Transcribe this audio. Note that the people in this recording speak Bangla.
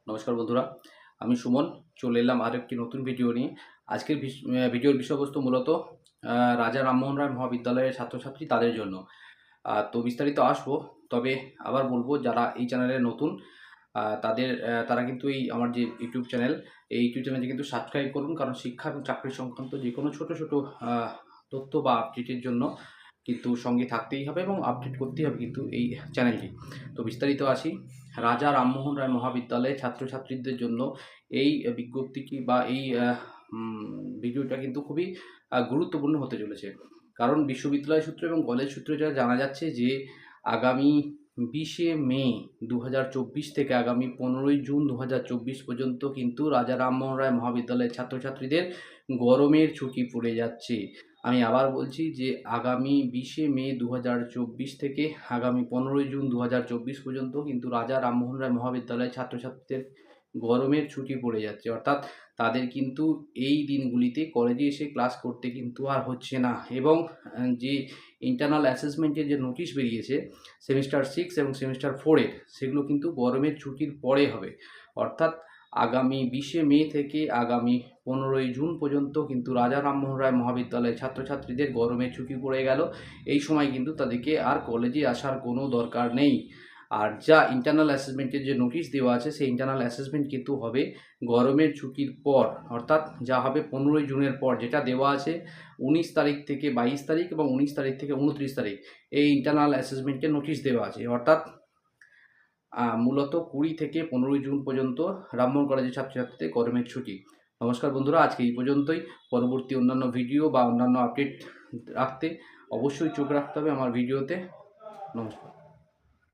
নমস্কার বন্ধুরা, আমি সুমন চলে এলাম আরেকটি নতুন ভিডিও নিয়ে। আজকের ভিডিওর বিষয়বস্তু মূলত রাজা রামমোহন রায় মহাবিদ্যালয়ের ছাত্রছাত্রী তাদের জন্য। তো বিস্তারিত আসবো, তবে আবার বলবো যারা এই চ্যানেলে নতুন তারা কিন্তু আমার যে ইউটিউব চ্যানেল, এই ইউটিউব চ্যানেলটি কিন্তু সাবস্ক্রাইব করুন, কারণ শিক্ষা এবং চাকরি সংক্রান্ত যে কোনো ছোটো ছোটো তথ্য বা আপডেটের জন্য কিন্তু সঙ্গে থাকতেই হবে এবং আপডেট করতেই হবে কিন্তু এই চ্যানেলটি। তো বিস্তারিত আসি। রাজা রামমোহন রায় মহাবিদ্যালয়ের ছাত্রছাত্রীদের জন্য এই বিজ্ঞপ্তিটি বা এই ভিডিওটা কিন্তু খুবই গুরুত্বপূর্ণ হতে চলেছে। কারণ বিশ্ববিদ্যালয় সূত্র এবং কলেজ সূত্রে যা জানা যাচ্ছে যে আগামী 20শে মে 2024 থেকে আগামী 15ই জুন 2024 পর্যন্ত কিন্তু রাজা রামমোহন রায় মহাবিদ্যালয়ের ছাত্রছাত্রীদের গরমের ছুটি পড়ে যাচ্ছে। আমি আবার বলছি যে আগামী 20শে মে 2024 থেকে আগামী 15ই জুন 2024 পর্যন্ত কিন্তু রাজা রামমোহন রায় মহাবিদ্যালয়ের ছাত্রছাত্রীদের গরমের ছুটি পড়ে যাচ্ছে। অর্থাৎ তাদের কিন্তু এই দিনগুলিতে কলেজে এসে ক্লাস করতে কিন্তু আর হচ্ছে না। এবং যে ইন্টারনাল অ্যাসেসমেন্টের যে নোটিশ বেরিয়েছে সেমিস্টার 6 এবং সেমিস্টার 4-এর, সেগুলো কিন্তু গরমের ছুটির পরে হবে। অর্থাৎ আগামী 20শে মে থেকে আগামী 15ই জুন পর্যন্ত কিন্তু রাজা রামমোহন রায় মহাবিদ্যালয়ের ছাত্রছাত্রীদের গরমের ছুটি পড়ে গেল। এই সময় কিন্তু তাদেরকে আর কলেজে আসার কোনো দরকার নেই। আর যা ইন্টারনাল অ্যাসেসমেন্টের যে নোটিশ দেওয়া আছে, সেই ইন্টারনাল অ্যাসেসমেন্ট কিন্তু হবে গরমের ছুটির পর, অর্থাৎ যা হবে 15ই জুনের পর। যেটা দেওয়া আছে 19 তারিখ থেকে 22 তারিখ এবং 19 তারিখ থেকে 29 তারিখ, এই ইন্টারনাল অ্যাসেসমেন্টের নোটিশ দেওয়া আছে। অর্থাৎ মূলত 20 থেকে 15ই জুন পর্যন্ত রামমোহন কলেজের ছাত্রছাত্রীদের গরমের ছুটি। নমস্কার বন্ধুরা, আজকে এই পর্যন্তই। পরবর্তী অন্যান্য ভিডিও বা অন্যান্য আপডেট রাখতে অবশ্যই চোখ রাখতে হবে আমার ভিডিওতে। নমস্কার।